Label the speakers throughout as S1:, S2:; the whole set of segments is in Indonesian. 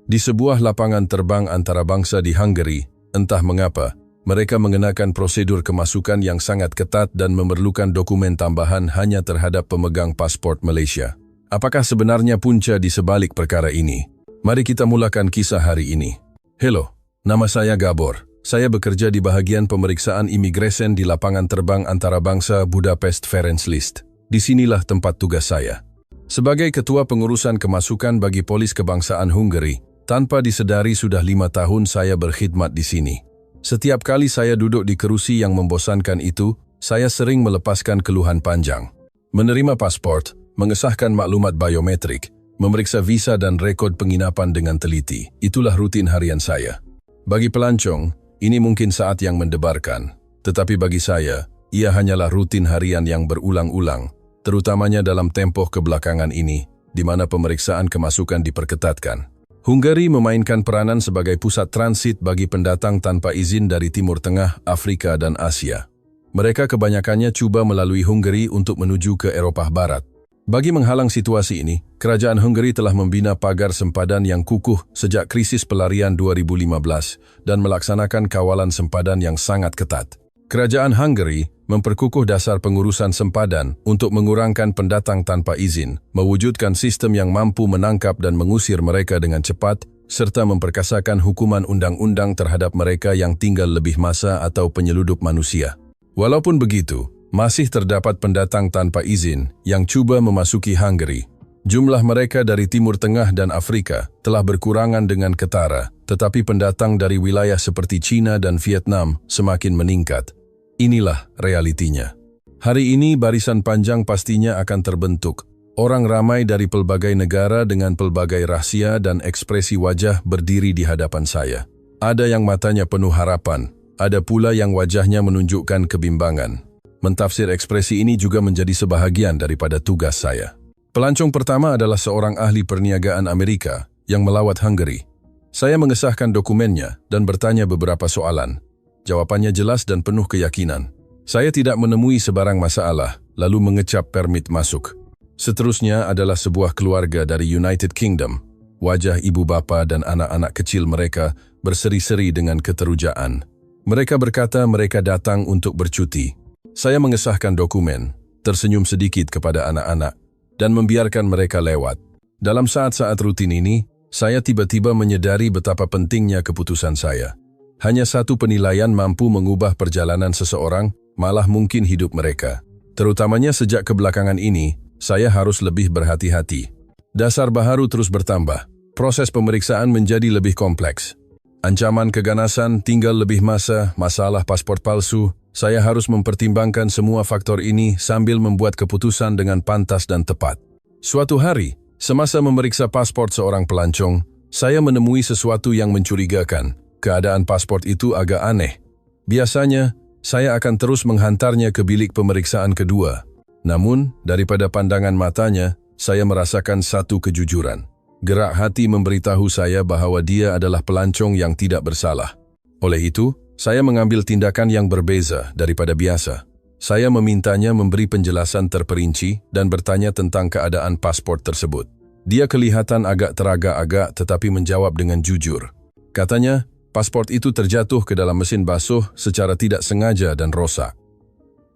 S1: Di sebuah lapangan terbang antarabangsa di Hungary, entah mengapa, mereka mengenakan prosedur kemasukan yang sangat ketat dan memerlukan dokumen tambahan hanya terhadap pemegang paspor Malaysia. Apakah sebenarnya punca di sebalik perkara ini? Mari kita mulakan kisah hari ini. Hello, nama saya Gabor. Saya bekerja di bahagian pemeriksaan imigresen di lapangan terbang antarabangsa Budapest Ferenc Liszt. Disinilah tempat tugas saya. Sebagai ketua pengurusan kemasukan bagi polis kebangsaan Hungary, tanpa disedari sudah 5 tahun saya berkhidmat di sini. Setiap kali saya duduk di kerusi yang membosankan itu, saya sering melepaskan keluhan panjang. Menerima paspor, mengesahkan maklumat biometrik, memeriksa visa dan rekod penginapan dengan teliti. Itulah rutin harian saya. Bagi pelancong, ini mungkin saat yang mendebarkan. Tetapi bagi saya, ia hanyalah rutin harian yang berulang-ulang, terutamanya dalam tempoh kebelakangan ini, di mana pemeriksaan kemasukan diperketatkan. Hungary memainkan peranan sebagai pusat transit bagi pendatang tanpa izin dari Timur Tengah, Afrika, dan Asia. Mereka kebanyakannya cuba melalui Hungary untuk menuju ke Eropah Barat. Bagi menghalang situasi ini, kerajaan Hungary telah membina pagar sempadan yang kukuh sejak krisis pelarian 2015 dan melaksanakan kawalan sempadan yang sangat ketat. Kerajaan Hungary memperkukuh dasar pengurusan sempadan untuk mengurangkan pendatang tanpa izin, mewujudkan sistem yang mampu menangkap dan mengusir mereka dengan cepat, serta memperkasakan hukuman undang-undang terhadap mereka yang tinggal lebih masa atau penyeludup manusia. Walaupun begitu, masih terdapat pendatang tanpa izin yang cuba memasuki Hungary. Jumlah mereka dari Timur Tengah dan Afrika telah berkurangan dengan ketara, tetapi pendatang dari wilayah seperti China dan Vietnam semakin meningkat. Inilah realitinya. Hari ini barisan panjang pastinya akan terbentuk. Orang ramai dari pelbagai negara dengan pelbagai rahsia dan ekspresi wajah berdiri di hadapan saya. Ada yang matanya penuh harapan, ada pula yang wajahnya menunjukkan kebimbangan. Mentafsir ekspresi ini juga menjadi sebahagian daripada tugas saya. Pelancong pertama adalah seorang ahli perniagaan Amerika yang melawat Hungary. Saya mengesahkan dokumennya dan bertanya beberapa soalan. Jawabannya jelas dan penuh keyakinan. Saya tidak menemui sebarang masalah, lalu mengecap permit masuk. Seterusnya adalah sebuah keluarga dari United Kingdom. Wajah ibu bapa dan anak-anak kecil mereka berseri-seri dengan keterujaan. Mereka berkata mereka datang untuk bercuti. Saya mengesahkan dokumen, tersenyum sedikit kepada anak-anak, dan membiarkan mereka lewat. Dalam saat-saat rutin ini, saya tiba-tiba menyadari betapa pentingnya keputusan saya. Hanya satu penilaian mampu mengubah perjalanan seseorang, malah mungkin hidup mereka. Terutamanya sejak kebelakangan ini, saya harus lebih berhati-hati. Dasar baharu terus bertambah. Proses pemeriksaan menjadi lebih kompleks. Ancaman keganasan, tinggal lebih masa, masalah paspor palsu. Saya harus mempertimbangkan semua faktor ini sambil membuat keputusan dengan pantas dan tepat. Suatu hari, semasa memeriksa paspor seorang pelancong, saya menemui sesuatu yang mencurigakan. Keadaan paspor itu agak aneh. Biasanya, saya akan terus menghantarnya ke bilik pemeriksaan kedua. Namun, daripada pandangan matanya, saya merasakan satu kejujuran. Gerak hati memberitahu saya bahwa dia adalah pelancong yang tidak bersalah. Oleh itu, saya mengambil tindakan yang berbeza daripada biasa. Saya memintanya memberi penjelasan terperinci dan bertanya tentang keadaan paspor tersebut. Dia kelihatan agak teragak-agak tetapi menjawab dengan jujur. Katanya, paspor itu terjatuh ke dalam mesin basuh secara tidak sengaja dan rosak.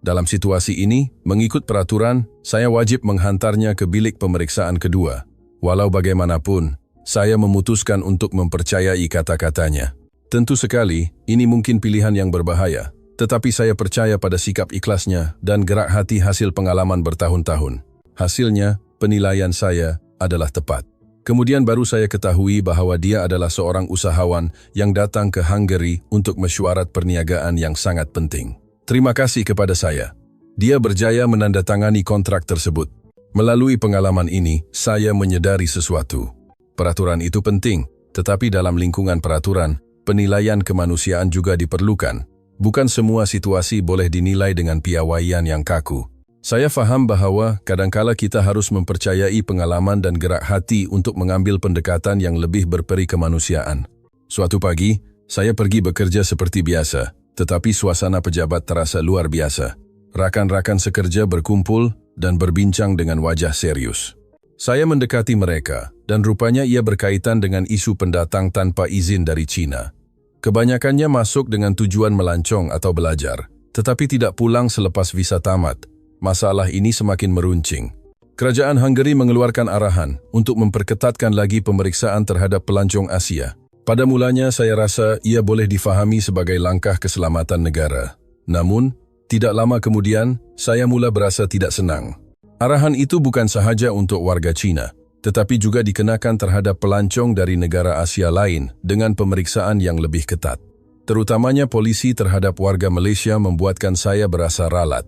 S1: Dalam situasi ini, mengikut peraturan, saya wajib menghantarnya ke bilik pemeriksaan kedua. Walau bagaimanapun, saya memutuskan untuk mempercayai kata-katanya. Tentu sekali, ini mungkin pilihan yang berbahaya, tetapi saya percaya pada sikap ikhlasnya dan gerak hati hasil pengalaman bertahun-tahun. Hasilnya, penilaian saya adalah tepat. Kemudian baru saya ketahui bahwa dia adalah seorang usahawan yang datang ke Hungary untuk mesyuarat perniagaan yang sangat penting. Terima kasih kepada saya. Dia berjaya menandatangani kontrak tersebut. Melalui pengalaman ini, saya menyadari sesuatu. Peraturan itu penting, tetapi dalam lingkungan peraturan, penilaian kemanusiaan juga diperlukan. Bukan semua situasi boleh dinilai dengan piawaian yang kaku. Saya faham bahwa kadangkala kita harus mempercayai pengalaman dan gerak hati untuk mengambil pendekatan yang lebih berperi kemanusiaan. Suatu pagi, saya pergi bekerja seperti biasa, tetapi suasana pejabat terasa luar biasa. Rakan-rakan sekerja berkumpul dan berbincang dengan wajah serius. Saya mendekati mereka dan rupanya ia berkaitan dengan isu pendatang tanpa izin dari China. Kebanyakannya masuk dengan tujuan melancong atau belajar, tetapi tidak pulang selepas visa tamat. Masalah ini semakin meruncing. Kerajaan Hungary mengeluarkan arahan untuk memperketatkan lagi pemeriksaan terhadap pelancong Asia. Pada mulanya saya rasa ia boleh difahami sebagai langkah keselamatan negara. Namun, tidak lama kemudian, saya mula berasa tidak senang. Arahan itu bukan sahaja untuk warga Cina, tetapi juga dikenakan terhadap pelancong dari negara Asia lain dengan pemeriksaan yang lebih ketat. Terutamanya polisi terhadap warga Malaysia membuatkan saya berasa ralat.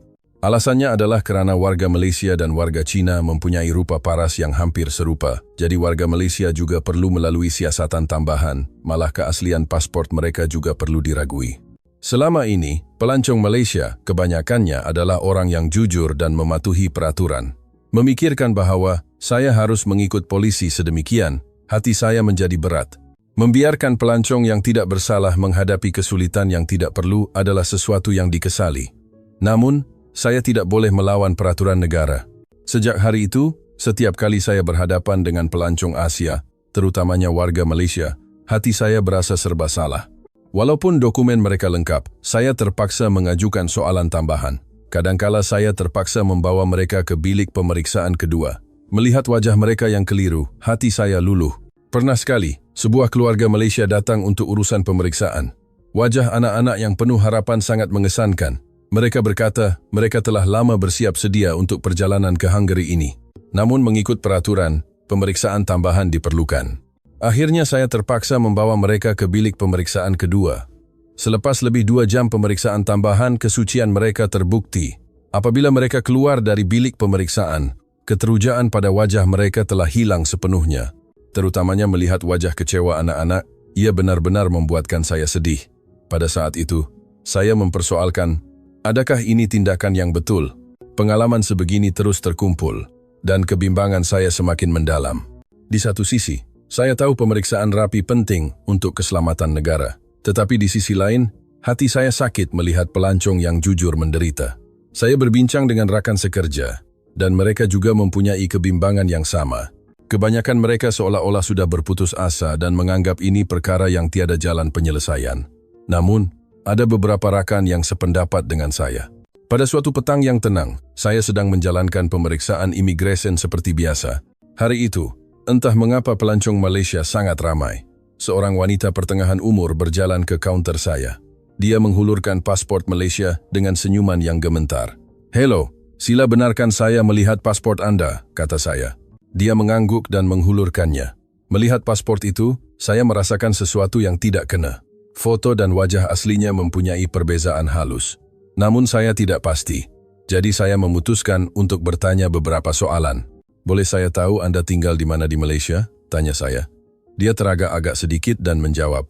S1: Alasannya adalah kerana warga Malaysia dan warga Cina mempunyai rupa paras yang hampir serupa, jadi warga Malaysia juga perlu melalui siasatan tambahan, malah keaslian pasport mereka juga perlu diragui. Selama ini, pelancong Malaysia kebanyakannya adalah orang yang jujur dan mematuhi peraturan. Memikirkan bahawa saya harus mengikut polisi sedemikian, hati saya menjadi berat. Membiarkan pelancong yang tidak bersalah menghadapi kesulitan yang tidak perlu adalah sesuatu yang dikesali. Namun, saya tidak boleh melawan peraturan negara. Sejak hari itu, setiap kali saya berhadapan dengan pelancong Asia, terutamanya warga Malaysia, hati saya berasa serba salah. Walaupun dokumen mereka lengkap, saya terpaksa mengajukan soalan tambahan. Kadangkala saya terpaksa membawa mereka ke bilik pemeriksaan kedua. Melihat wajah mereka yang keliru, hati saya luluh. Pernah sekali, sebuah keluarga Malaysia datang untuk urusan pemeriksaan. Wajah anak-anak yang penuh harapan sangat mengesankan. Mereka berkata, mereka telah lama bersiap sedia untuk perjalanan ke Hungary ini. Namun mengikut peraturan, pemeriksaan tambahan diperlukan. Akhirnya saya terpaksa membawa mereka ke bilik pemeriksaan kedua. Selepas lebih 2 jam pemeriksaan tambahan, kesucian mereka terbukti. Apabila mereka keluar dari bilik pemeriksaan, keterujaan pada wajah mereka telah hilang sepenuhnya. Terutamanya melihat wajah kecewa anak-anak, ia benar-benar membuatkan saya sedih. Pada saat itu, saya mempersoalkan, adakah ini tindakan yang betul? Pengalaman sebegini terus terkumpul, dan kebimbangan saya semakin mendalam. Di satu sisi, saya tahu pemeriksaan rapi penting untuk keselamatan negara. Tetapi di sisi lain, hati saya sakit melihat pelancong yang jujur menderita. Saya berbincang dengan rakan sekerja, dan mereka juga mempunyai kebimbangan yang sama. Kebanyakan mereka seolah-olah sudah berputus asa dan menganggap ini perkara yang tiada jalan penyelesaian. Namun, ada beberapa rakan yang sependapat dengan saya. Pada suatu petang yang tenang, saya sedang menjalankan pemeriksaan imigresen seperti biasa. Hari itu, entah mengapa pelancong Malaysia sangat ramai. Seorang wanita pertengahan umur berjalan ke kaunter saya. Dia menghulurkan pasport Malaysia dengan senyuman yang gemetar. "Hello, sila benarkan saya melihat pasport Anda," kata saya. Dia mengangguk dan menghulurkannya. Melihat pasport itu, saya merasakan sesuatu yang tidak kena. Foto dan wajah aslinya mempunyai perbezaan halus. Namun saya tidak pasti. Jadi saya memutuskan untuk bertanya beberapa soalan. "Boleh saya tahu Anda tinggal di mana di Malaysia?" tanya saya. Dia teragak-agak sedikit dan menjawab,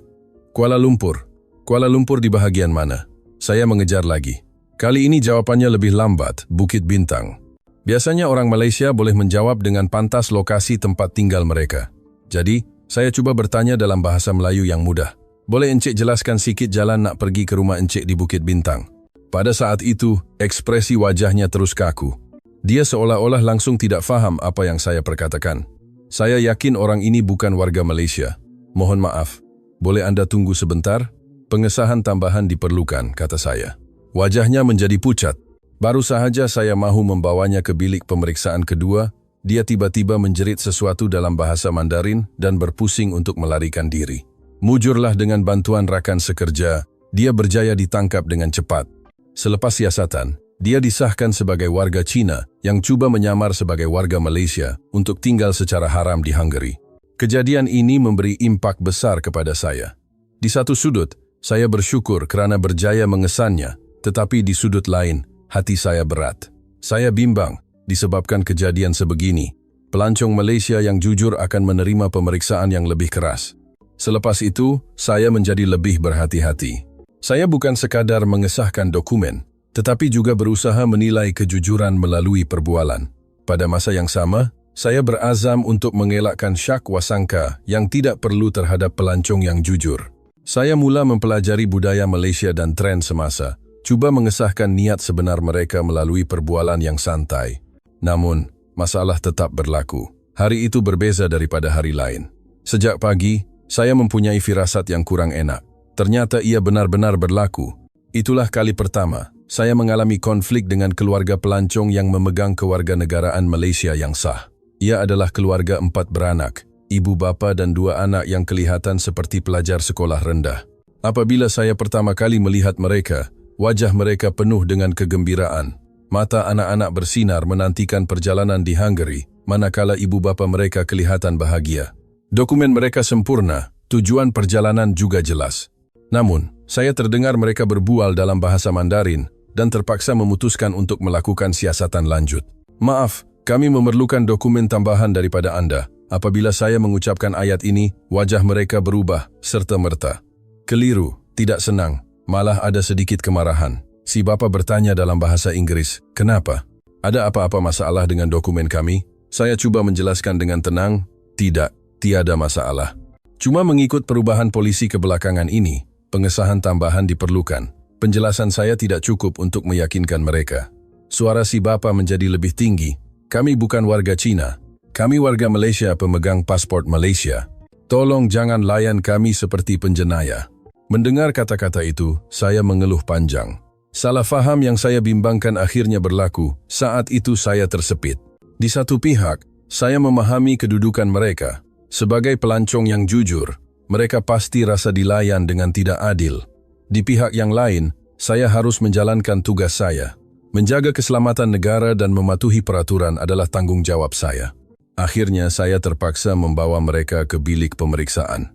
S1: "Kuala Lumpur." "Kuala Lumpur di bahagian mana?" Saya mengejar lagi. Kali ini jawabannya lebih lambat, Bukit Bintang. Biasanya orang Malaysia boleh menjawab dengan pantas lokasi tempat tinggal mereka. Jadi, saya coba bertanya dalam bahasa Melayu yang mudah. "Boleh Encik jelaskan sikit jalan nak pergi ke rumah Encik di Bukit Bintang?" Pada saat itu, ekspresi wajahnya terus kaku. Dia seolah-olah langsung tidak faham apa yang saya perkatakan. "Saya yakin orang ini bukan warga Malaysia. Mohon maaf, boleh Anda tunggu sebentar? Pengesahan tambahan diperlukan," kata saya. Wajahnya menjadi pucat. Baru sahaja saya mahu membawanya ke bilik pemeriksaan kedua, dia tiba-tiba menjerit sesuatu dalam bahasa Mandarin dan berpusing untuk melarikan diri. Mujurlah dengan bantuan rakan sekerja, dia berjaya ditangkap dengan cepat. Selepas siasatan, dia disahkan sebagai warga Cina yang cuba menyamar sebagai warga Malaysia untuk tinggal secara haram di Hungary. Kejadian ini memberi impak besar kepada saya. Di satu sudut, saya bersyukur kerana berjaya mengesannya, tetapi di sudut lain, hati saya berat. Saya bimbang disebabkan kejadian sebegini. Pelancong Malaysia yang jujur akan menerima pemeriksaan yang lebih keras. Selepas itu, saya menjadi lebih berhati-hati. Saya bukan sekadar mengesahkan dokumen, tetapi juga berusaha menilai kejujuran melalui perbualan. Pada masa yang sama, saya berazam untuk mengelakkan syak wasangka yang tidak perlu terhadap pelancong yang jujur. Saya mula mempelajari budaya Malaysia dan tren semasa, cuba mengesahkan niat sebenar mereka melalui perbualan yang santai. Namun, masalah tetap berlaku. Hari itu berbeza daripada hari lain. Sejak pagi, saya mempunyai firasat yang kurang enak. Ternyata ia benar-benar berlaku. Itulah kali pertama saya mengalami konflik dengan keluarga pelancong yang memegang kewarganegaraan Malaysia yang sah. Ia adalah keluarga 4 beranak, ibu bapa dan 2 anak yang kelihatan seperti pelajar sekolah rendah. Apabila saya pertama kali melihat mereka, wajah mereka penuh dengan kegembiraan. Mata anak-anak bersinar menantikan perjalanan di Hungary, manakala ibu bapa mereka kelihatan bahagia. Dokumen mereka sempurna, tujuan perjalanan juga jelas. Namun, saya terdengar mereka berbual dalam bahasa Mandarin dan terpaksa memutuskan untuk melakukan siasatan lanjut. Maaf, kami memerlukan dokumen tambahan daripada Anda. Apabila saya mengucapkan ayat ini, wajah mereka berubah serta-merta. Keliru, tidak senang, malah ada sedikit kemarahan. Si bapa bertanya dalam bahasa Inggris, "Kenapa? Ada apa-apa masalah dengan dokumen kami?" Saya coba menjelaskan dengan tenang, "Tidak, tiada masalah. Cuma mengikut perubahan polisi kebelakangan ini, pengesahan tambahan diperlukan." Penjelasan saya tidak cukup untuk meyakinkan mereka. Suara si bapa menjadi lebih tinggi. "Kami bukan warga Cina. Kami warga Malaysia pemegang pasport Malaysia. Tolong jangan layan kami seperti penjenayah." Mendengar kata-kata itu, saya mengeluh panjang. Salah faham yang saya bimbangkan akhirnya berlaku. Saat itu saya tersepit. Di satu pihak, saya memahami kedudukan mereka. Sebagai pelancong yang jujur, mereka pasti rasa dilayan dengan tidak adil. Di pihak yang lain, saya harus menjalankan tugas saya. Menjaga keselamatan negara dan mematuhi peraturan adalah tanggung jawab saya. Akhirnya saya terpaksa membawa mereka ke bilik pemeriksaan.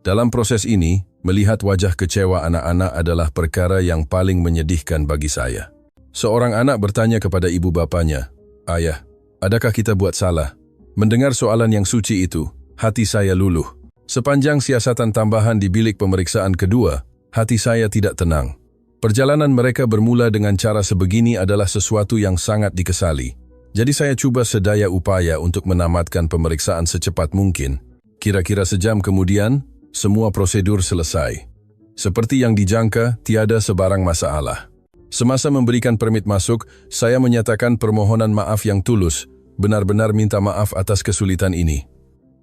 S1: Dalam proses ini, melihat wajah kecewa anak-anak adalah perkara yang paling menyedihkan bagi saya. Seorang anak bertanya kepada ibu bapanya, "Ayah, adakah kita buat salah?" Mendengar soalan yang suci itu, hati saya luluh. Sepanjang siasatan tambahan di bilik pemeriksaan kedua, hati saya tidak tenang. Perjalanan mereka bermula dengan cara sebegini adalah sesuatu yang sangat dikesali. Jadi saya coba sedaya upaya untuk menamatkan pemeriksaan secepat mungkin. Kira-kira sejam kemudian, semua prosedur selesai. Seperti yang dijangka, tiada sebarang masalah. Semasa memberikan permit masuk, saya menyatakan permohonan maaf yang tulus, benar-benar minta maaf atas kesulitan ini.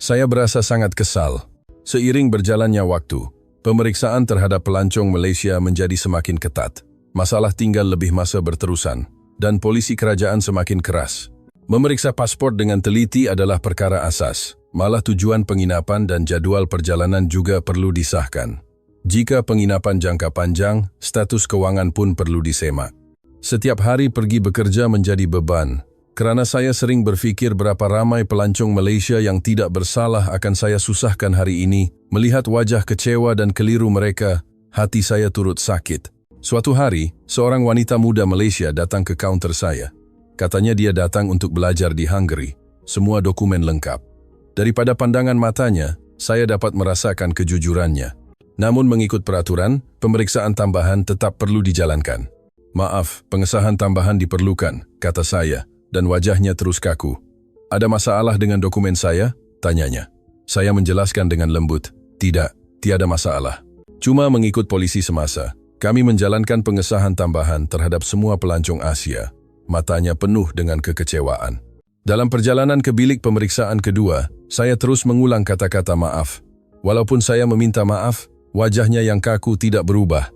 S1: Saya berasa sangat kesal. Seiring berjalannya waktu, pemeriksaan terhadap pelancong Malaysia menjadi semakin ketat. Masalah tinggal lebih masa berterusan, dan polisi kerajaan semakin keras. Memeriksa paspor dengan teliti adalah perkara asas. Malah tujuan penginapan dan jadwal perjalanan juga perlu disahkan. Jika penginapan jangka panjang, status kewangan pun perlu disemak. Setiap hari pergi bekerja menjadi beban, kerana saya sering berfikir berapa ramai pelancong Malaysia yang tidak bersalah akan saya susahkan hari ini. Melihat wajah kecewa dan keliru mereka, hati saya turut sakit. Suatu hari, seorang wanita muda Malaysia datang ke kaunter saya. Katanya dia datang untuk belajar di Hungary. Semua dokumen lengkap. Daripada pandangan matanya, saya dapat merasakan kejujurannya. Namun mengikut peraturan, pemeriksaan tambahan tetap perlu dijalankan. "Maaf, pengesahan tambahan diperlukan," kata saya, dan wajahnya terus kaku. "Ada masalah dengan dokumen saya?" tanyanya. Saya menjelaskan dengan lembut, "Tidak, tiada masalah. Cuma mengikut polisi semasa, kami menjalankan pengesahan tambahan terhadap semua pelancong Asia." Matanya penuh dengan kekecewaan. Dalam perjalanan ke bilik pemeriksaan kedua, saya terus mengulang kata-kata maaf. Walaupun saya meminta maaf, wajahnya yang kaku tidak berubah.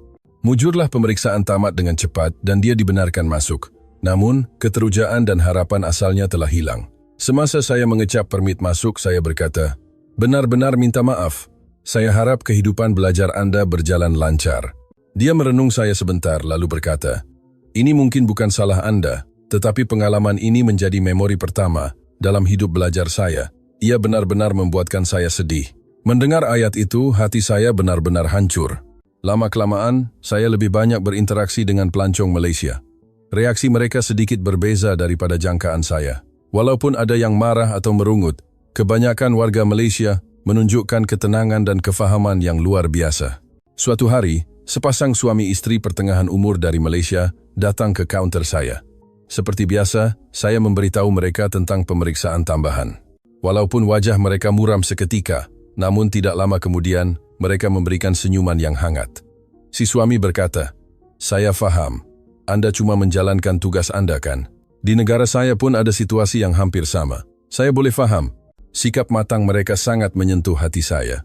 S1: Mujurlah pemeriksaan tamat dengan cepat dan dia dibenarkan masuk. Namun, keterujaan dan harapan asalnya telah hilang. Semasa saya mengecap permit masuk, saya berkata, "Benar-benar minta maaf. Saya harap kehidupan belajar Anda berjalan lancar." Dia merenung saya sebentar lalu berkata, "Ini mungkin bukan salah Anda, tetapi pengalaman ini menjadi memori pertama dalam hidup belajar saya. Ia benar-benar membuatkan saya sedih." Mendengar ayat itu, hati saya benar-benar hancur. Lama-kelamaan, saya lebih banyak berinteraksi dengan pelancong Malaysia. Reaksi mereka sedikit berbeza daripada jangkaan saya. Walaupun ada yang marah atau merungut, kebanyakan warga Malaysia menunjukkan ketenangan dan kefahaman yang luar biasa. Suatu hari, sepasang suami istri pertengahan umur dari Malaysia datang ke kaunter saya. Seperti biasa, saya memberitahu mereka tentang pemeriksaan tambahan. Walaupun wajah mereka muram seketika, namun tidak lama kemudian, mereka memberikan senyuman yang hangat. Si suami berkata, "Saya faham. Anda cuma menjalankan tugas Anda kan? Di negara saya pun ada situasi yang hampir sama. Saya boleh faham, sikap matang mereka sangat menyentuh hati saya.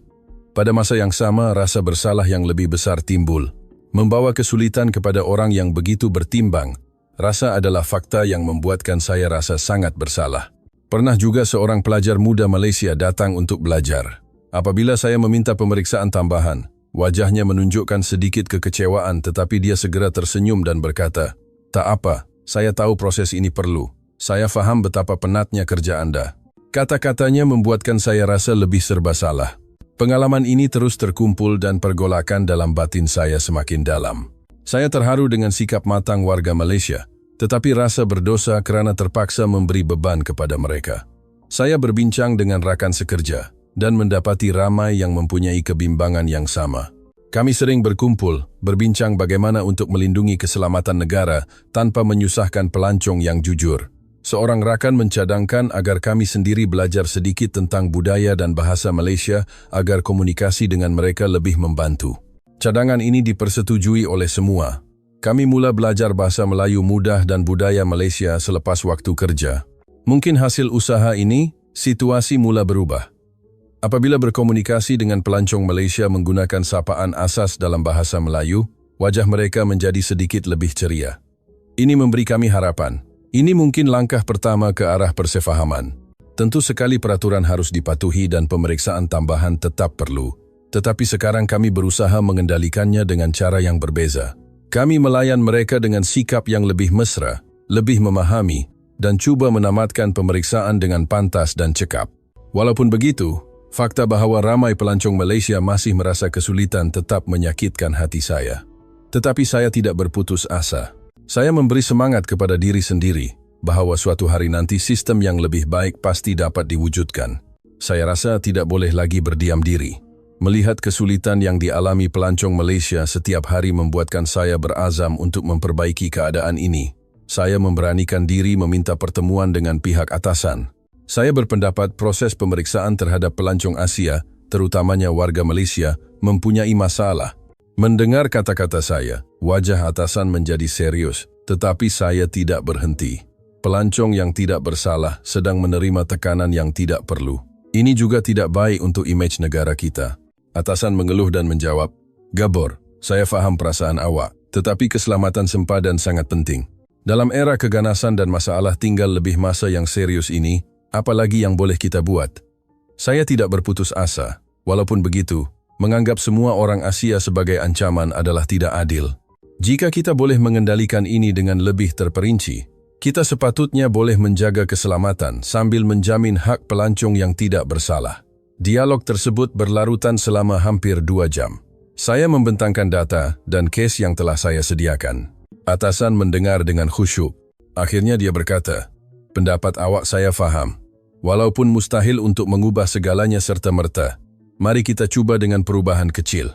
S1: Pada masa yang sama, rasa bersalah yang lebih besar timbul, membawa kesulitan kepada orang yang begitu bertimbang. Rasa adalah fakta yang membuatkan saya rasa sangat bersalah. Pernah juga seorang pelajar muda Malaysia datang untuk belajar. Apabila saya meminta pemeriksaan tambahan, wajahnya menunjukkan sedikit kekecewaan, tetapi dia segera tersenyum dan berkata, "Tak apa, saya tahu proses ini perlu. Saya faham betapa penatnya kerja Anda." Kata-katanya membuatkan saya rasa lebih serba salah. Pengalaman ini terus terkumpul dan pergolakan dalam batin saya semakin dalam. Saya terharu dengan sikap matang warga Malaysia, tetapi rasa berdosa kerana terpaksa memberi beban kepada mereka. Saya berbincang dengan rakan sekerja dan mendapati ramai yang mempunyai kebimbangan yang sama. Kami sering berkumpul, berbincang bagaimana untuk melindungi keselamatan negara tanpa menyusahkan pelancong yang jujur. Seorang rakan mencadangkan agar kami sendiri belajar sedikit tentang budaya dan bahasa Malaysia agar komunikasi dengan mereka lebih membantu. Cadangan ini dipersetujui oleh semua. Kami mula belajar bahasa Melayu mudah dan budaya Malaysia selepas waktu kerja. Mungkin hasil usaha ini, situasi mula berubah. Apabila berkomunikasi dengan pelancong Malaysia menggunakan sapaan asas dalam bahasa Melayu, wajah mereka menjadi sedikit lebih ceria. Ini memberi kami harapan. Ini mungkin langkah pertama ke arah persefahaman. Tentu sekali peraturan harus dipatuhi dan pemeriksaan tambahan tetap perlu. Tetapi sekarang kami berusaha mengendalikannya dengan cara yang berbeza. Kami melayan mereka dengan sikap yang lebih mesra, lebih memahami, dan cuba menamatkan pemeriksaan dengan pantas dan cekap. Walaupun begitu, fakta bahwa ramai pelancong Malaysia masih merasa kesulitan tetap menyakitkan hati saya. Tetapi saya tidak berputus asa. Saya memberi semangat kepada diri sendiri bahwa suatu hari nanti sistem yang lebih baik pasti dapat diwujudkan. Saya rasa tidak boleh lagi berdiam diri. Melihat kesulitan yang dialami pelancong Malaysia setiap hari membuatkan saya berazam untuk memperbaiki keadaan ini. Saya memberanikan diri meminta pertemuan dengan pihak atasan. Saya berpendapat proses pemeriksaan terhadap pelancong Asia, terutamanya warga Malaysia, mempunyai masalah. Mendengar kata-kata saya, wajah atasan menjadi serius, tetapi saya tidak berhenti. Pelancong yang tidak bersalah sedang menerima tekanan yang tidak perlu. Ini juga tidak baik untuk imej negara kita. Atasan mengeluh dan menjawab, "Gabor, saya faham perasaan awak, tetapi keselamatan sempadan sangat penting. Dalam era keganasan dan masalah tinggal lebih masa yang serius ini, apalagi yang boleh kita buat?" Saya tidak berputus asa. Walaupun begitu, menganggap semua orang Asia sebagai ancaman adalah tidak adil. Jika kita boleh mengendalikan ini dengan lebih terperinci, kita sepatutnya boleh menjaga keselamatan sambil menjamin hak pelancong yang tidak bersalah. Dialog tersebut berlarutan selama hampir 2 jam. Saya membentangkan data dan kes yang telah saya sediakan. Atasan mendengar dengan khusyuk. Akhirnya dia berkata, "Pendapat awak saya faham. Walaupun mustahil untuk mengubah segalanya serta-merta, mari kita cuba dengan perubahan kecil.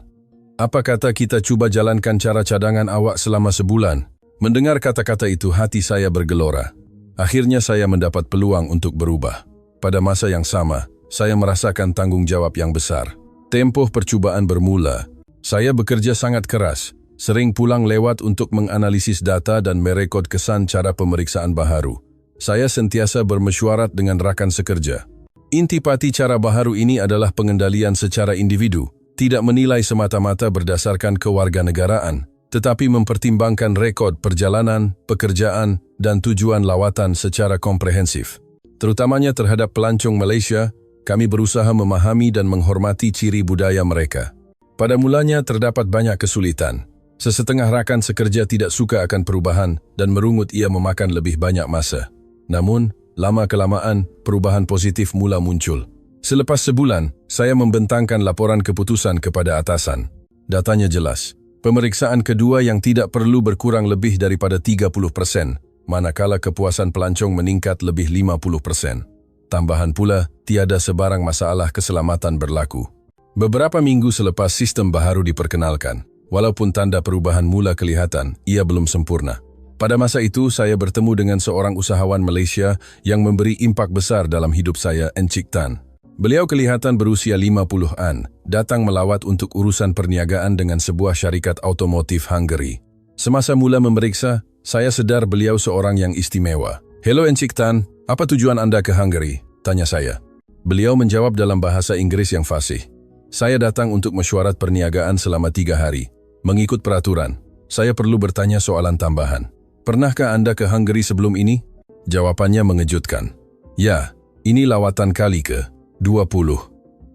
S1: Apa kata kita cuba jalankan cara cadangan awak selama sebulan?" Mendengar kata-kata itu hati saya bergelora. Akhirnya saya mendapat peluang untuk berubah. Pada masa yang sama, saya merasakan tanggung jawab yang besar. Tempoh percubaan bermula. Saya bekerja sangat keras, sering pulang lewat untuk menganalisis data dan merekod kesan cara pemeriksaan baharu. Saya sentiasa bermesyuarat dengan rakan sekerja. Intipati cara baharu ini adalah pengendalian secara individu, tidak menilai semata-mata berdasarkan kewarganegaraan, tetapi mempertimbangkan rekod perjalanan, pekerjaan, dan tujuan lawatan secara komprehensif. Terutamanya terhadap pelancong Malaysia, kami berusaha memahami dan menghormati ciri budaya mereka. Pada mulanya terdapat banyak kesulitan. Sesetengah rakan sekerja tidak suka akan perubahan dan merungut ia memakan lebih banyak masa. Namun, lama-kelamaan, perubahan positif mula muncul. Selepas sebulan, saya membentangkan laporan keputusan kepada atasan. Datanya jelas. Pemeriksaan kedua yang tidak perlu berkurang lebih daripada 30%, manakala kepuasan pelancong meningkat lebih 50%. Tambahan pula, tiada sebarang masalah keselamatan berlaku. Beberapa minggu selepas sistem baharu diperkenalkan, walaupun tanda perubahan mula kelihatan, ia belum sempurna. Pada masa itu, saya bertemu dengan seorang usahawan Malaysia yang memberi impak besar dalam hidup saya, Encik Tan. Beliau kelihatan berusia 50-an, datang melawat untuk urusan perniagaan dengan sebuah syarikat otomotif Hungary. Semasa mula memeriksa, saya sedar beliau seorang yang istimewa. "Hello Encik Tan, apa tujuan Anda ke Hungary?" Tanya saya. Beliau menjawab dalam bahasa Inggris yang fasih. Saya datang untuk mesyuarat perniagaan selama 3 hari. Mengikut peraturan, saya perlu bertanya soalan tambahan. Pernahkah Anda ke Hungary sebelum ini? Jawabannya mengejutkan. Ya, ini lawatan kali ke-20.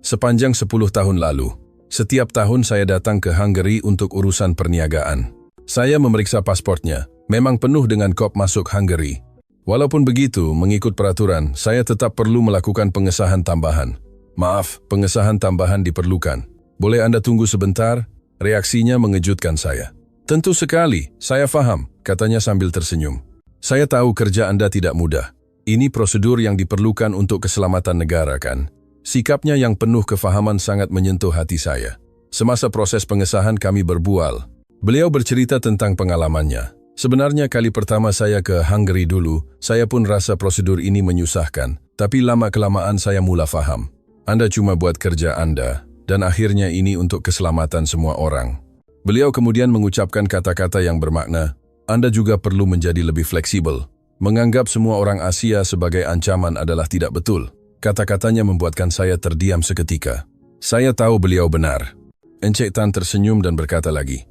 S1: Sepanjang 10 tahun lalu, setiap tahun saya datang ke Hungary untuk urusan perniagaan. Saya memeriksa pasportnya, memang penuh dengan kop masuk Hungary. Walaupun begitu, mengikut peraturan, saya tetap perlu melakukan pengesahan tambahan. Maaf, pengesahan tambahan diperlukan. Boleh Anda tunggu sebentar? Reaksinya mengejutkan saya. Tentu sekali, saya faham, katanya sambil tersenyum. Saya tahu kerja Anda tidak mudah. Ini prosedur yang diperlukan untuk keselamatan negara, kan? Sikapnya yang penuh kefahaman sangat menyentuh hati saya. Semasa proses pengesahan kami berbual. Beliau bercerita tentang pengalamannya. Sebenarnya kali pertama saya ke Hungary dulu, saya pun rasa prosedur ini menyusahkan. Tapi lama-kelamaan saya mula faham. Anda cuma buat kerja Anda, dan akhirnya ini untuk keselamatan semua orang. Beliau kemudian mengucapkan kata-kata yang bermakna, Anda juga perlu menjadi lebih fleksibel. Menganggap semua orang Asia sebagai ancaman adalah tidak betul. Kata-katanya membuatkan saya terdiam seketika. Saya tahu beliau benar. Encik Tan tersenyum dan berkata lagi,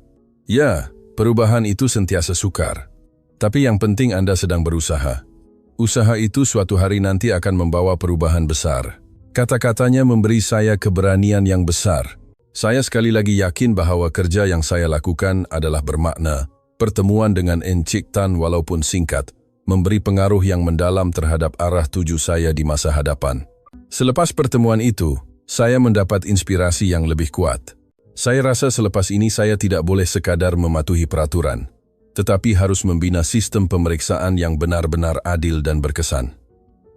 S1: ya, perubahan itu sentiasa sukar. Tapi yang penting Anda sedang berusaha. Usaha itu suatu hari nanti akan membawa perubahan besar. Kata-katanya memberi saya keberanian yang besar. Saya sekali lagi yakin bahwa kerja yang saya lakukan adalah bermakna. Pertemuan dengan Encik Tan walaupun singkat, memberi pengaruh yang mendalam terhadap arah tuju saya di masa hadapan. Selepas pertemuan itu, saya mendapat inspirasi yang lebih kuat. Saya rasa selepas ini saya tidak boleh sekadar mematuhi peraturan, tetapi harus membina sistem pemeriksaan yang benar-benar adil dan berkesan.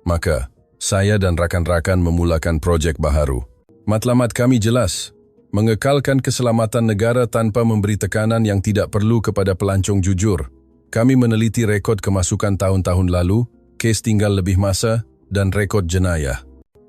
S1: Maka, saya dan rakan-rakan memulakan proyek baharu. Matlamat kami jelas, mengekalkan keselamatan negara tanpa memberi tekanan yang tidak perlu kepada pelancong jujur. Kami meneliti rekod kemasukan tahun-tahun lalu, kes tinggal lebih masa, dan rekod jenayah.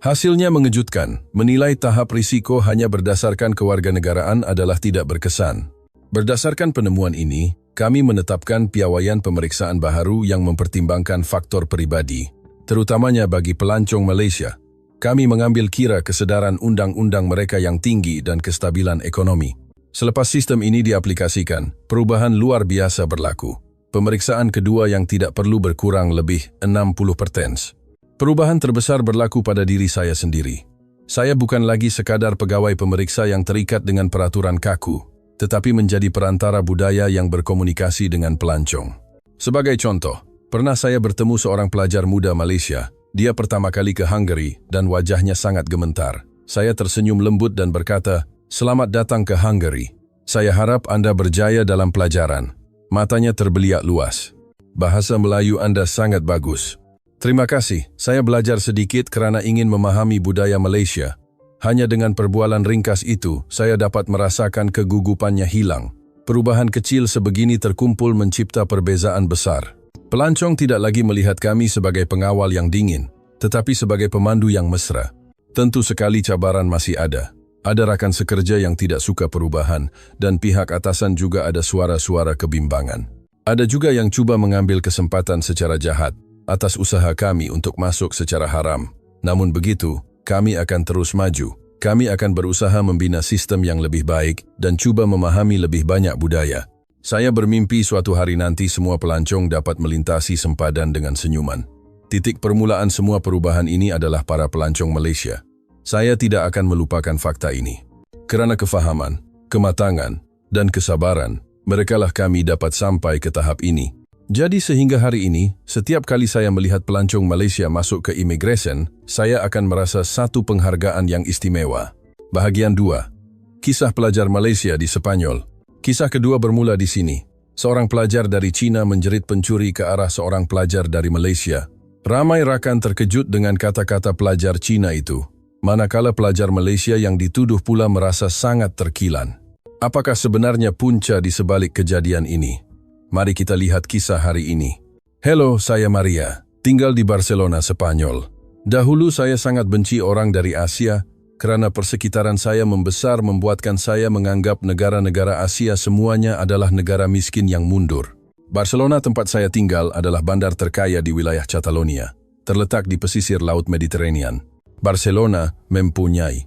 S1: Hasilnya mengejutkan, menilai tahap risiko hanya berdasarkan kewarganegaraan adalah tidak berkesan. Berdasarkan penemuan ini, kami menetapkan piawaian pemeriksaan baharu yang mempertimbangkan faktor pribadi, terutamanya bagi pelancong Malaysia. Kami mengambil kira kesedaran undang-undang mereka yang tinggi dan kestabilan ekonomi. Selepas sistem ini diaplikasikan, perubahan luar biasa berlaku. Pemeriksaan kedua yang tidak perlu berkurang lebih 60%. Perubahan terbesar berlaku pada diri saya sendiri. Saya bukan lagi sekadar pegawai pemeriksa yang terikat dengan peraturan kaku, tetapi menjadi perantara budaya yang berkomunikasi dengan pelancong. Sebagai contoh, pernah saya bertemu seorang pelajar muda Malaysia. Dia pertama kali ke Hungary dan wajahnya sangat gemetar. Saya tersenyum lembut dan berkata, "Selamat datang ke Hungary. Saya harap Anda berjaya dalam pelajaran." Matanya terbeliak luas. "Bahasa Melayu Anda sangat bagus." "Terima kasih, saya belajar sedikit kerana ingin memahami budaya Malaysia." Hanya dengan perbualan ringkas itu, saya dapat merasakan kegugupannya hilang. Perubahan kecil sebegini terkumpul mencipta perbezaan besar. Pelancong tidak lagi melihat kami sebagai pengawal yang dingin, tetapi sebagai pemandu yang mesra. Tentu sekali cabaran masih ada. Ada rakan sekerja yang tidak suka perubahan, dan pihak atasan juga ada suara-suara kebimbangan. Ada juga yang cuba mengambil kesempatan secara jahat atas usaha kami untuk masuk secara haram. Namun begitu, kami akan terus maju. Kami akan berusaha membina sistem yang lebih baik dan cuba memahami lebih banyak budaya. Saya bermimpi suatu hari nanti semua pelancong dapat melintasi sempadan dengan senyuman. Titik permulaan semua perubahan ini adalah para pelancong Malaysia. Saya tidak akan melupakan fakta ini. Kerana kefahaman, kematangan, dan kesabaran, merekalah kami dapat sampai ke tahap ini. Jadi sehingga hari ini, setiap kali saya melihat pelancong Malaysia masuk ke immigration, saya akan merasa satu penghargaan yang istimewa. Bahagian 2. Kisah pelajar Malaysia di Sepanyol. Kisah kedua bermula di sini. Seorang pelajar dari China menjerit pencuri ke arah seorang pelajar dari Malaysia. Ramai rakan terkejut dengan kata-kata pelajar China itu, manakala pelajar Malaysia yang dituduh pula merasa sangat terkilan. Apakah sebenarnya punca di sebalik kejadian ini? Mari kita lihat kisah hari ini. Hello, saya Maria, tinggal di Barcelona, Sepanyol. Dahulu saya sangat benci orang dari Asia, kerana persekitaran saya membesar membuatkan saya menganggap negara-negara Asia semuanya adalah negara miskin yang mundur. Barcelona tempat saya tinggal adalah bandar terkaya di wilayah Catalonia. terletak di pesisir Laut Mediterranean. Barcelona mempunyai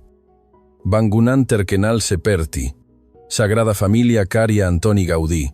S1: bangunan terkenal seperti Sagrada Familia karya Antoni Gaudí,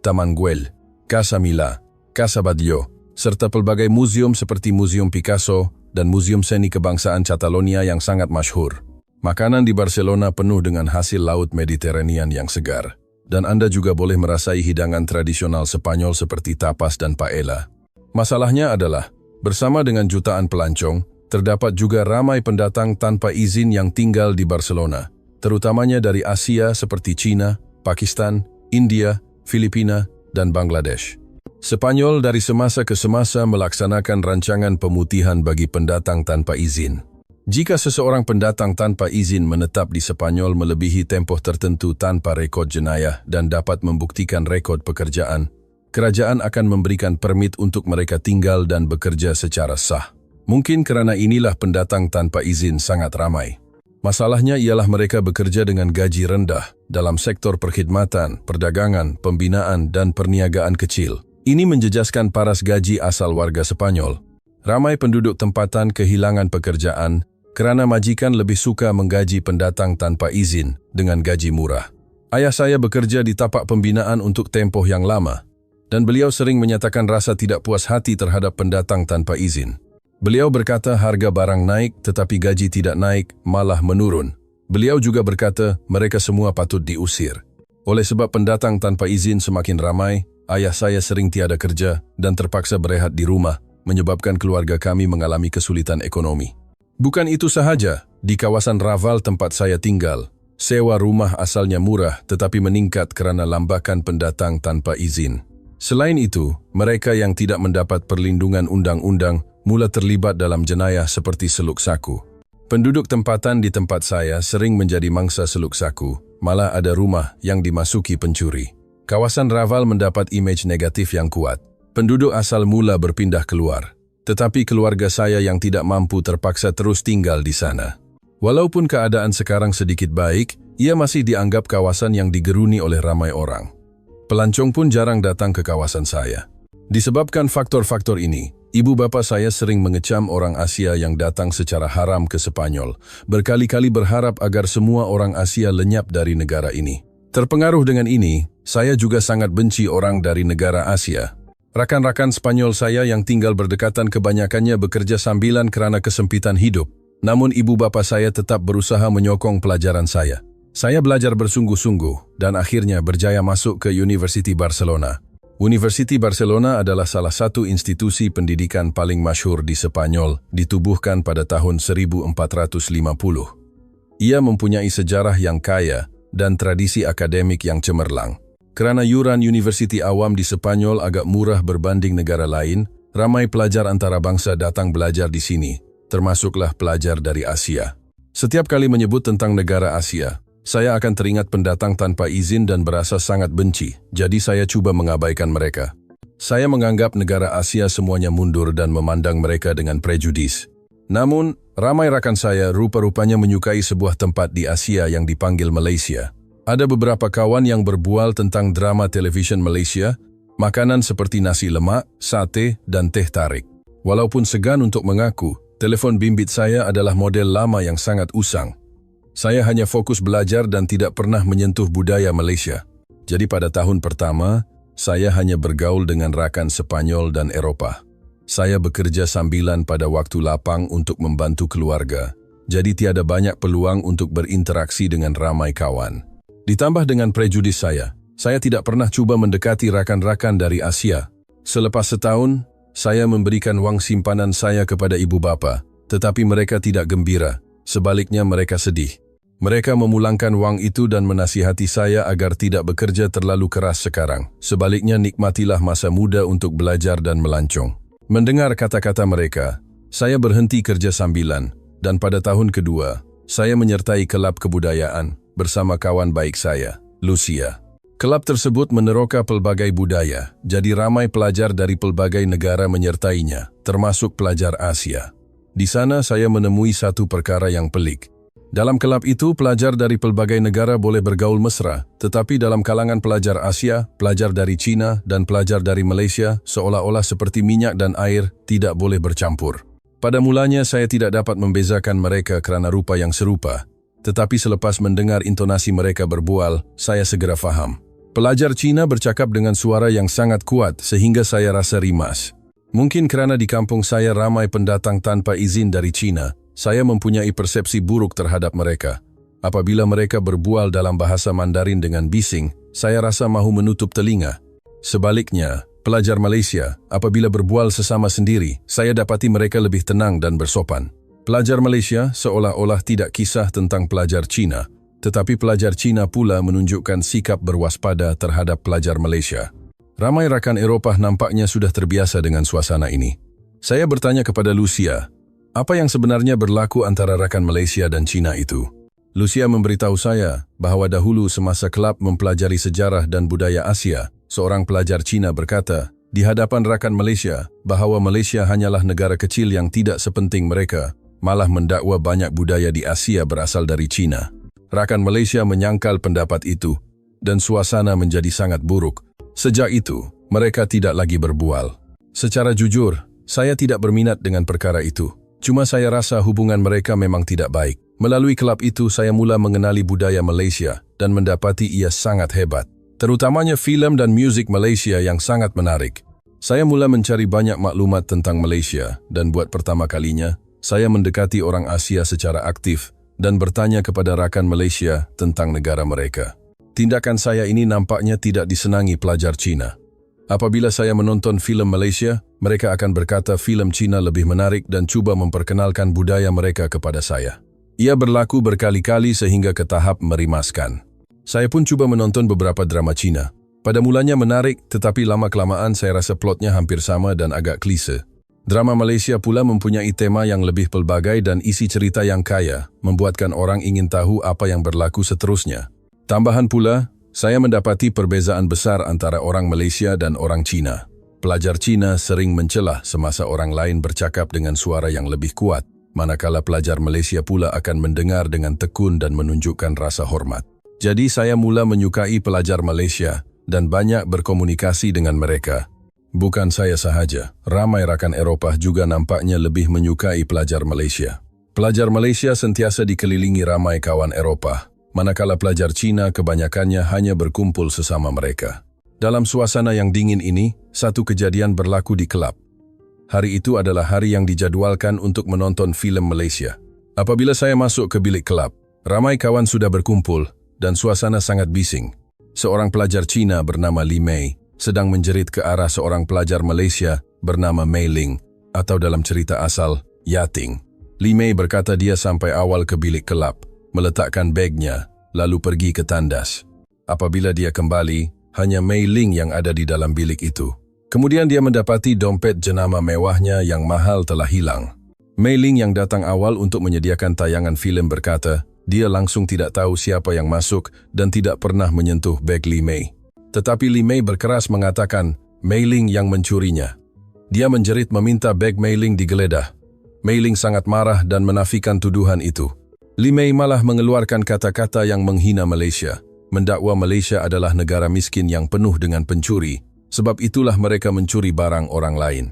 S1: Taman Güell, Casa Milà, Casa Batlló, serta pelbagai museum seperti Museum Picasso dan Museum Seni Kebangsaan Catalonia yang sangat masyhur. Makanan di Barcelona penuh dengan hasil Laut Mediterranean yang segar. Dan Anda juga boleh merasai hidangan tradisional Spanyol seperti tapas dan paella. Masalahnya adalah, bersama dengan jutaan pelancong, terdapat juga ramai pendatang tanpa izin yang tinggal di Barcelona, terutamanya dari Asia seperti China, Pakistan, India, Filipina, dan Bangladesh. Spanyol dari semasa ke semasa melaksanakan rancangan pemutihan bagi pendatang tanpa izin. Jika seseorang pendatang tanpa izin menetap di Spanyol melebihi tempoh tertentu tanpa rekod jenayah dan dapat membuktikan rekod pekerjaan, kerajaan akan memberikan permit untuk mereka tinggal dan bekerja secara sah. Mungkin kerana inilah pendatang tanpa izin sangat ramai. Masalahnya ialah mereka bekerja dengan gaji rendah dalam sektor perkhidmatan, perdagangan, pembinaan, dan perniagaan kecil. Ini menjejaskan paras gaji asal warga Spanyol. Ramai penduduk tempatan kehilangan pekerjaan kerana majikan lebih suka menggaji pendatang tanpa izin dengan gaji murah. Ayah saya bekerja di tapak pembinaan untuk tempoh yang lama, dan beliau sering menyatakan rasa tidak puas hati terhadap pendatang tanpa izin. Beliau berkata harga barang naik tetapi gaji tidak naik, malah menurun. Beliau juga berkata mereka semua patut diusir. Oleh sebab pendatang tanpa izin semakin ramai, ayah saya sering tiada kerja dan terpaksa berehat di rumah, menyebabkan keluarga kami mengalami kesulitan ekonomi. Bukan itu sahaja, di kawasan Raval tempat saya tinggal, sewa rumah asalnya murah tetapi meningkat kerana lambakan pendatang tanpa izin. Selain itu, mereka yang tidak mendapat perlindungan undang-undang mula terlibat dalam jenayah seperti seluk saku. Penduduk tempatan di tempat saya sering menjadi mangsa seluk saku, malah ada rumah yang dimasuki pencuri. Kawasan Raval mendapat imej negatif yang kuat. Penduduk asal mula berpindah keluar. Tetapi keluarga saya yang tidak mampu terpaksa terus tinggal di sana. Walaupun keadaan sekarang sedikit baik, ia masih dianggap kawasan yang digeruni oleh ramai orang. Pelancong pun jarang datang ke kawasan saya. Disebabkan faktor-faktor ini, ibu bapa saya sering mengecam orang Asia yang datang secara haram ke Spanyol, berkali-kali berharap agar semua orang Asia lenyap dari negara ini. Terpengaruh dengan ini, saya juga sangat benci orang dari negara Asia. Rakan-rakan Spanyol saya yang tinggal berdekatan kebanyakannya bekerja sambilan kerana kesempitan hidup. Namun ibu bapa saya tetap berusaha menyokong pelajaran saya. Saya belajar bersungguh-sungguh dan akhirnya berjaya masuk ke University Barcelona. University Barcelona adalah salah satu institusi pendidikan paling masyhur di Spanyol, ditubuhkan pada tahun 1450. Ia mempunyai sejarah yang kaya dan tradisi akademik yang cemerlang. Kerana yuran universiti awam di Spanyol agak murah berbanding negara lain, ramai pelajar antarabangsa datang belajar di sini, termasuklah pelajar dari Asia. Setiap kali menyebut tentang negara Asia, saya akan teringat pendatang tanpa izin dan berasa sangat benci, jadi saya cuba mengabaikan mereka. Saya menganggap negara Asia semuanya mundur dan memandang mereka dengan prejudis. Namun, ramai rakan saya rupa-rupanya menyukai sebuah tempat di Asia yang dipanggil Malaysia. Ada beberapa kawan yang berbual tentang drama televisyen Malaysia, makanan seperti nasi lemak, sate, dan teh tarik. Walaupun segan untuk mengaku, telefon bimbit saya adalah model lama yang sangat usang. Saya hanya fokus belajar dan tidak pernah menyentuh budaya Malaysia. Jadi pada tahun pertama, saya hanya bergaul dengan rakan Spanyol dan Eropah. Saya bekerja sambilan pada waktu lapang untuk membantu keluarga, jadi tiada banyak peluang untuk berinteraksi dengan ramai kawan. Ditambah dengan prejudis saya tidak pernah cuba mendekati rakan-rakan dari Asia. Selepas setahun, saya memberikan wang simpanan saya kepada ibu bapa, tetapi mereka tidak gembira, sebaliknya mereka sedih. Mereka memulangkan wang itu dan menasihati saya agar tidak bekerja terlalu keras sekarang. Sebaliknya nikmatilah masa muda untuk belajar dan melancong. Mendengar kata-kata mereka, saya berhenti kerja sambilan, dan pada tahun kedua, saya menyertai kelab kebudayaan bersama kawan baik saya, Lucia. Kelab tersebut meneroka pelbagai budaya, jadi ramai pelajar dari pelbagai negara menyertainya, termasuk pelajar Asia. Di sana saya menemui satu perkara yang pelik. Dalam kelab itu, pelajar dari pelbagai negara boleh bergaul mesra, tetapi dalam kalangan pelajar Asia, pelajar dari China, dan pelajar dari Malaysia, seolah-olah seperti minyak dan air, tidak boleh bercampur. Pada mulanya saya tidak dapat membezakan mereka kerana rupa yang serupa, tetapi selepas mendengar intonasi mereka berbual, saya segera faham. Pelajar Cina bercakap dengan suara yang sangat kuat sehingga saya rasa rimas. Mungkin kerana di kampung saya ramai pendatang tanpa izin dari Cina, saya mempunyai persepsi buruk terhadap mereka. Apabila mereka berbual dalam bahasa Mandarin dengan bising, saya rasa mahu menutup telinga. Sebaliknya, pelajar Malaysia, apabila berbual sesama sendiri, saya dapati mereka lebih tenang dan bersopan. Pelajar Malaysia seolah-olah tidak kisah tentang pelajar Cina, tetapi pelajar Cina pula menunjukkan sikap berwaspada terhadap pelajar Malaysia. Ramai rakan Eropah nampaknya sudah terbiasa dengan suasana ini. Saya bertanya kepada Lucia, apa yang sebenarnya berlaku antara rakan Malaysia dan Cina itu? Lucia memberitahu saya bahawa dahulu semasa kelab mempelajari sejarah dan budaya Asia, seorang pelajar Cina berkata, di hadapan rakan Malaysia, bahawa Malaysia hanyalah negara kecil yang tidak sepenting mereka, malah mendakwa banyak budaya di Asia berasal dari Cina. Rakan Malaysia menyangkal pendapat itu, dan suasana menjadi sangat buruk. Sejak itu, mereka tidak lagi berbual. Secara jujur, saya tidak berminat dengan perkara itu. Cuma saya rasa hubungan mereka memang tidak baik. Melalui kelab itu, saya mula mengenali budaya Malaysia dan mendapati ia sangat hebat. Terutamanya filem dan muzik Malaysia yang sangat menarik. Saya mula mencari banyak maklumat tentang Malaysia dan buat pertama kalinya, saya mendekati orang Asia secara aktif dan bertanya kepada rakan Malaysia tentang negara mereka. Tindakan saya ini nampaknya tidak disenangi pelajar Cina. Apabila saya menonton filem Malaysia, mereka akan berkata filem Cina lebih menarik dan cuba memperkenalkan budaya mereka kepada saya. Ia berlaku berkali-kali sehingga ke tahap merimaskan. Saya pun cuba menonton beberapa drama Cina. Pada mulanya menarik, tetapi lama-kelamaan saya rasa plotnya hampir sama dan agak klise. Drama Malaysia pula mempunyai tema yang lebih pelbagai dan isi cerita yang kaya, membuatkan orang ingin tahu apa yang berlaku seterusnya. Tambahan pula, saya mendapati perbezaan besar antara orang Malaysia dan orang Cina. Pelajar Cina sering mencelah semasa orang lain bercakap dengan suara yang lebih kuat, manakala pelajar Malaysia pula akan mendengar dengan tekun dan menunjukkan rasa hormat. Jadi saya mula menyukai pelajar Malaysia dan banyak berkomunikasi dengan mereka. Bukan saya sahaja, ramai rakan Eropah juga nampaknya lebih menyukai pelajar Malaysia. Pelajar Malaysia sentiasa dikelilingi ramai kawan Eropah, manakala pelajar Cina kebanyakannya hanya berkumpul sesama mereka. Dalam suasana yang dingin ini, satu kejadian berlaku di kelab. Hari itu adalah hari yang dijadwalkan untuk menonton filem Malaysia. Apabila saya masuk ke bilik kelab, ramai kawan sudah berkumpul dan suasana sangat bising. Seorang pelajar Cina bernama Li Mei sedang menjerit ke arah seorang pelajar Malaysia bernama Mei Ling, atau dalam cerita asal, Yating. Li Mei berkata dia sampai awal ke bilik kelab, meletakkan bagnya, lalu pergi ke tandas. Apabila dia kembali, hanya Mei Ling yang ada di dalam bilik itu. Kemudian dia mendapati dompet jenama mewahnya yang mahal telah hilang. Mei Ling yang datang awal untuk menyediakan tayangan filem berkata, dia langsung tidak tahu siapa yang masuk dan tidak pernah menyentuh beg Li Mei. Tetapi Li Mei berkeras mengatakan Mei Ling yang mencurinya. Dia menjerit meminta beg Mei Ling digeledah. Mei Ling sangat marah dan menafikan tuduhan itu. Li Mei malah mengeluarkan kata-kata yang menghina Malaysia, mendakwa Malaysia adalah negara miskin yang penuh dengan pencuri, sebab itulah mereka mencuri barang orang lain.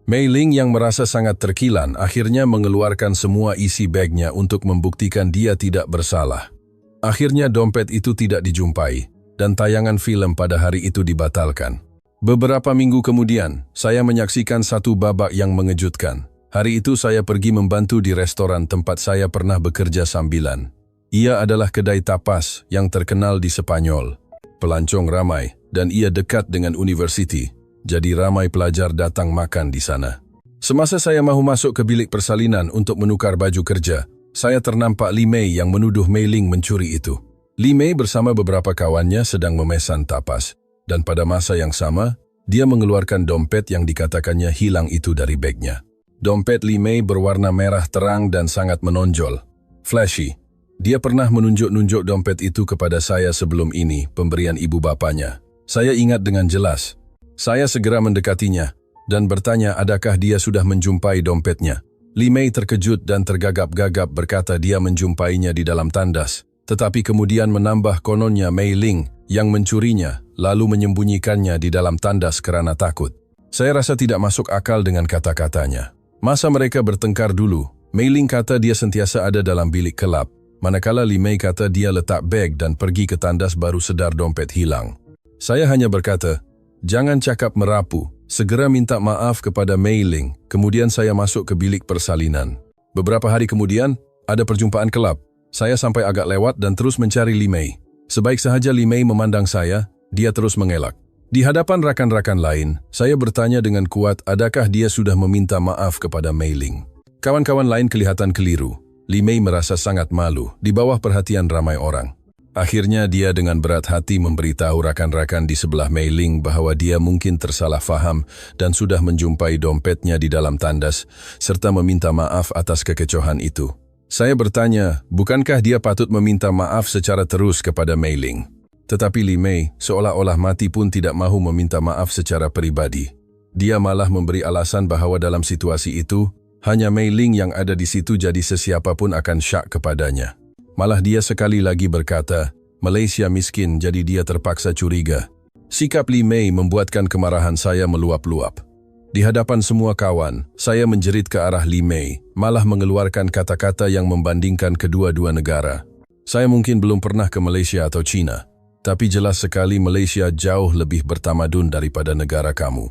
S1: Mei Ling yang merasa sangat terkilan akhirnya mengeluarkan semua isi bagnya untuk membuktikan dia tidak bersalah. Akhirnya dompet itu tidak dijumpai dan tayangan filem pada hari itu dibatalkan. Beberapa minggu kemudian, saya menyaksikan satu babak yang mengejutkan. Hari itu saya pergi membantu di restoran tempat saya pernah bekerja sambilan. Ia adalah kedai tapas yang terkenal di Sepanyol. Pelancong ramai dan ia dekat dengan universiti. Jadi ramai pelajar datang makan di sana. Semasa saya mahu masuk ke bilik persalinan untuk menukar baju kerja, saya ternampak Li Mei yang menuduh Mei Ling mencuri itu. Li Mei bersama beberapa kawannya sedang memesan tapas, dan pada masa yang sama, dia mengeluarkan dompet yang dikatakannya hilang itu dari bagnya. Dompet Li Mei berwarna merah terang dan sangat menonjol. Flashy. Dia pernah menunjuk-nunjuk dompet itu kepada saya sebelum ini, pemberian ibu bapanya. Saya ingat dengan jelas. Saya segera mendekatinya dan bertanya adakah dia sudah menjumpai dompetnya. Li Mei terkejut dan tergagap-gagap berkata dia menjumpainya di dalam tandas, tetapi kemudian menambah kononnya Mei Ling yang mencurinya lalu menyembunyikannya di dalam tandas kerana takut. Saya rasa tidak masuk akal dengan kata-katanya. Masa mereka bertengkar dulu, Mei Ling kata dia sentiasa ada dalam bilik kelab, manakala Li Mei kata dia letak beg dan pergi ke tandas baru sedar dompet hilang. Saya hanya berkata, jangan cakap merapu, segera minta maaf kepada Mei Ling, kemudian saya masuk ke bilik persalinan. Beberapa hari kemudian, ada perjumpaan kelab. Saya sampai agak lewat dan terus mencari Li Mei. Sebaik sahaja Li Mei memandang saya, dia terus mengelak. Di hadapan rakan-rakan lain, saya bertanya dengan kuat adakah dia sudah meminta maaf kepada Mei Ling. Kawan-kawan lain kelihatan keliru. Li Mei merasa sangat malu di bawah perhatian ramai orang. Akhirnya dia dengan berat hati memberitahu rakan-rakan di sebelah Mei Ling bahwa dia mungkin tersalah faham dan sudah menjumpai dompetnya di dalam tandas, serta meminta maaf atas kekecohan itu. Saya bertanya, bukankah dia patut meminta maaf secara terus kepada Mei Ling? Tetapi Li Mei seolah-olah mati pun tidak mahu meminta maaf secara pribadi. Dia malah memberi alasan bahwa dalam situasi itu, hanya Mei Ling yang ada di situ jadi sesiapa pun akan syak kepadanya. Malah dia sekali lagi berkata, Malaysia miskin jadi dia terpaksa curiga. Sikap Li Mei membuatkan kemarahan saya meluap-luap. Di hadapan semua kawan, saya menjerit ke arah Li Mei, malah mengeluarkan kata-kata yang membandingkan kedua-dua negara. Saya mungkin belum pernah ke Malaysia atau China, tapi jelas sekali Malaysia jauh lebih bertamadun daripada negara kamu.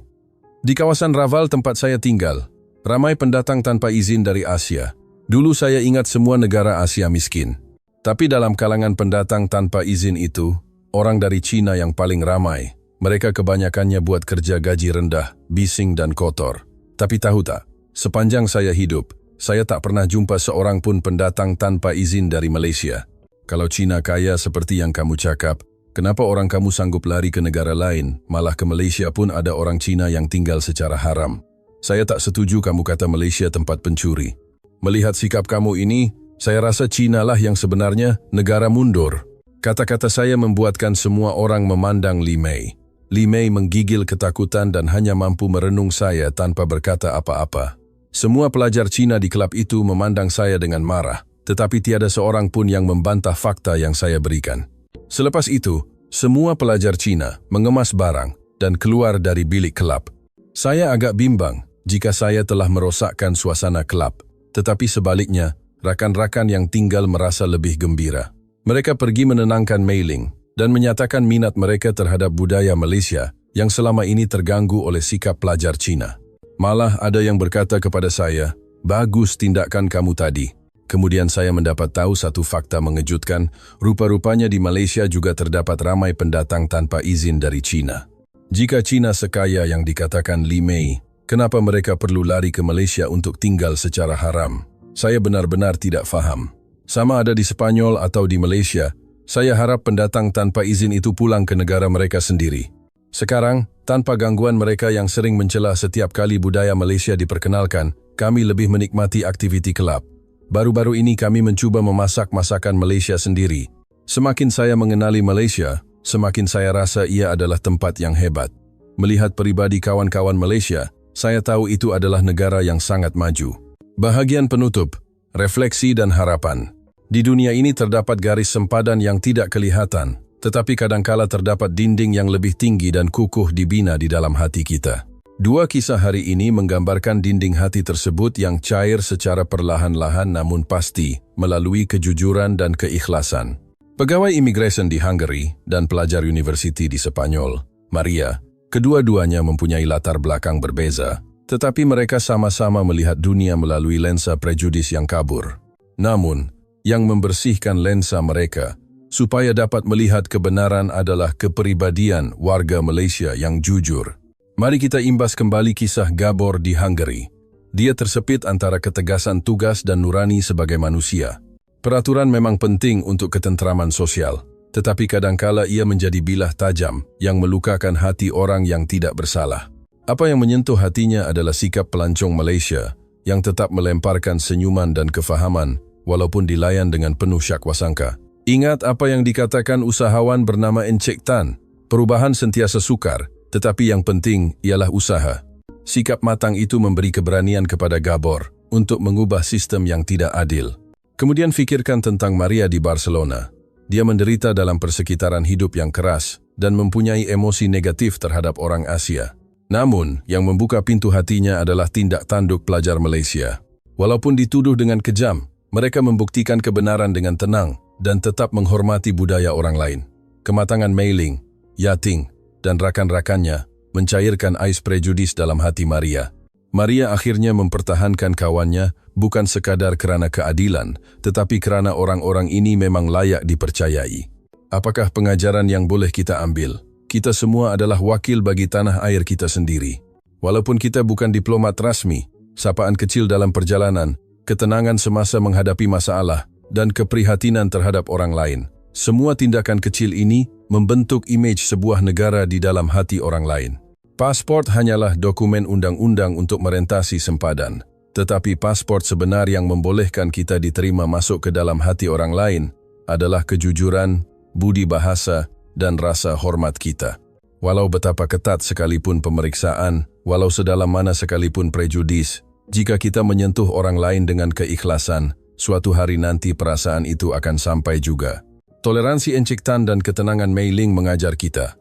S1: Di kawasan Raval tempat saya tinggal, ramai pendatang tanpa izin dari Asia. Dulu saya ingat semua negara Asia miskin. Tapi dalam kalangan pendatang tanpa izin itu, orang dari China yang paling ramai. Mereka kebanyakannya buat kerja gaji rendah, bising dan kotor. Tapi tahu tak, sepanjang saya hidup, saya tak pernah jumpa seorang pun pendatang tanpa izin dari Malaysia. Kalau China kaya seperti yang kamu cakap, kenapa orang kamu sanggup lari ke negara lain, malah ke Malaysia pun ada orang Cina yang tinggal secara haram? Saya tak setuju kamu kata Malaysia tempat pencuri. Melihat sikap kamu ini, saya rasa Cina lah yang sebenarnya negara mundur. Kata-kata saya membuatkan semua orang memandang Li Mei. Li Mei menggigil ketakutan dan hanya mampu merenung saya tanpa berkata apa-apa. Semua pelajar Cina di kelab itu memandang saya dengan marah, tetapi tiada seorang pun yang membantah fakta yang saya berikan. Selepas itu, semua pelajar Cina mengemas barang dan keluar dari bilik kelab. Saya agak bimbang jika saya telah merosakkan suasana kelab, tetapi sebaliknya, rakan-rakan yang tinggal merasa lebih gembira. Mereka pergi menenangkan Mei Ling dan menyatakan minat mereka terhadap budaya Malaysia yang selama ini terganggu oleh sikap pelajar Cina. Malah ada yang berkata kepada saya, bagus tindakan kamu tadi. Kemudian saya mendapat tahu satu fakta mengejutkan, rupa-rupanya di Malaysia juga terdapat ramai pendatang tanpa izin dari Cina. Jika Cina sekaya yang dikatakan Li Mei, kenapa mereka perlu lari ke Malaysia untuk tinggal secara haram? Saya benar-benar tidak faham. Sama ada di Spanyol atau di Malaysia, saya harap pendatang tanpa izin itu pulang ke negara mereka sendiri. Sekarang, tanpa gangguan mereka yang sering mencela setiap kali budaya Malaysia diperkenalkan, kami lebih menikmati aktiviti kelab. Baru-baru ini kami mencuba memasak masakan Malaysia sendiri. Semakin saya mengenali Malaysia, semakin saya rasa ia adalah tempat yang hebat. Melihat pribadi kawan-kawan Malaysia, saya tahu itu adalah negara yang sangat maju. Bahagian penutup, refleksi dan harapan. Di dunia ini terdapat garis sempadan yang tidak kelihatan, tetapi kadangkala terdapat dinding yang lebih tinggi dan kukuh dibina di dalam hati kita. Dua kisah hari ini menggambarkan dinding hati tersebut yang cair secara perlahan-lahan namun pasti melalui kejujuran dan keikhlasan. Pegawai imigresen di Hungary dan pelajar universiti di Spanyol, Maria, kedua-duanya mempunyai latar belakang berbeza, tetapi mereka sama-sama melihat dunia melalui lensa prejudis yang kabur. Namun, yang membersihkan lensa mereka supaya dapat melihat kebenaran adalah kepribadian warga Malaysia yang jujur. Mari kita imbas kembali kisah Gabor di Hungary. Dia tersepit antara ketegasan tugas dan nurani sebagai manusia. Peraturan memang penting untuk ketentraman sosial, tetapi kadangkala ia menjadi bilah tajam yang melukakan hati orang yang tidak bersalah. Apa yang menyentuh hatinya adalah sikap pelancong Malaysia yang tetap melemparkan senyuman dan kefahaman walaupun dilayan dengan penuh syakwasangka. Ingat apa yang dikatakan usahawan bernama Encik Tan, perubahan sentiasa sukar, tetapi yang penting ialah usaha. Sikap matang itu memberi keberanian kepada Gabor untuk mengubah sistem yang tidak adil. Kemudian fikirkan tentang Maria di Barcelona. Dia menderita dalam persekitaran hidup yang keras dan mempunyai emosi negatif terhadap orang Asia. Namun, yang membuka pintu hatinya adalah tindak tanduk pelajar Malaysia. Walaupun dituduh dengan kejam, mereka membuktikan kebenaran dengan tenang dan tetap menghormati budaya orang lain. Kematangan Mei Ling, Yating, dan rakan-rakannya mencairkan ais prejudis dalam hati Maria. Maria akhirnya mempertahankan kawannya bukan sekadar kerana keadilan, tetapi kerana orang-orang ini memang layak dipercayai. Apakah pengajaran yang boleh kita ambil? Kita semua adalah wakil bagi tanah air kita sendiri. Walaupun kita bukan diplomat rasmi, sapaan kecil dalam perjalanan, ketenangan semasa menghadapi masalah, dan keprihatinan terhadap orang lain. Semua tindakan kecil ini membentuk imej sebuah negara di dalam hati orang lain. Pasport hanyalah dokumen undang-undang untuk merentasi sempadan. Tetapi pasport sebenar yang membolehkan kita diterima masuk ke dalam hati orang lain adalah kejujuran, budi bahasa, dan rasa hormat kita. Walau betapa ketat sekalipun pemeriksaan, walau sedalam mana sekalipun prejudis, jika kita menyentuh orang lain dengan keikhlasan, suatu hari nanti perasaan itu akan sampai juga. Toleransi Encik Tan dan ketenangan Mei Ling mengajar kita.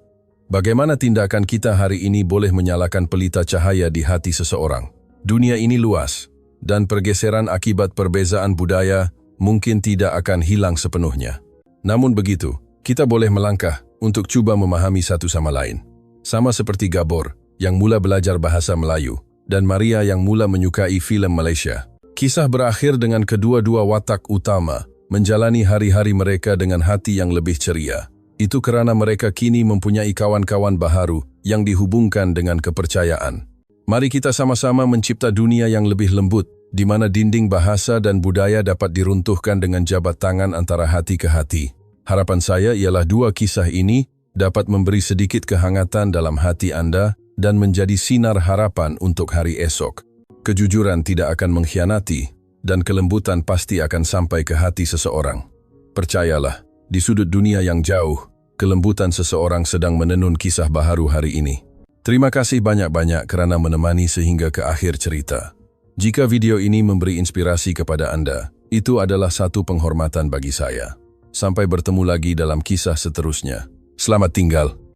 S1: Bagaimana tindakan kita hari ini boleh menyalakan pelita cahaya di hati seseorang. Dunia ini luas, dan pergeseran akibat perbezaan budaya mungkin tidak akan hilang sepenuhnya. Namun begitu, kita boleh melangkah untuk cuba memahami satu sama lain. Sama seperti Gabor, yang mula belajar bahasa Melayu, dan Maria yang mula menyukai filem Malaysia. Kisah berakhir dengan kedua-dua watak utama menjalani hari-hari mereka dengan hati yang lebih ceria. Itu kerana mereka kini mempunyai kawan-kawan baharu yang dihubungkan dengan kepercayaan. Mari kita sama-sama mencipta dunia yang lebih lembut, di mana dinding bahasa dan budaya dapat diruntuhkan dengan jabat tangan antara hati ke hati. Harapan saya ialah dua kisah ini dapat memberi sedikit kehangatan dalam hati Anda dan menjadi sinar harapan untuk hari esok. Kejujuran tidak akan mengkhianati dan kelembutan pasti akan sampai ke hati seseorang. Percayalah, di sudut dunia yang jauh, kelembutan seseorang sedang menenun kisah baharu hari ini. Terima kasih banyak-banyak kerana menemani sehingga ke akhir cerita. Jika video ini memberi inspirasi kepada Anda, itu adalah satu penghormatan bagi saya. Sampai bertemu lagi dalam kisah seterusnya. Selamat tinggal.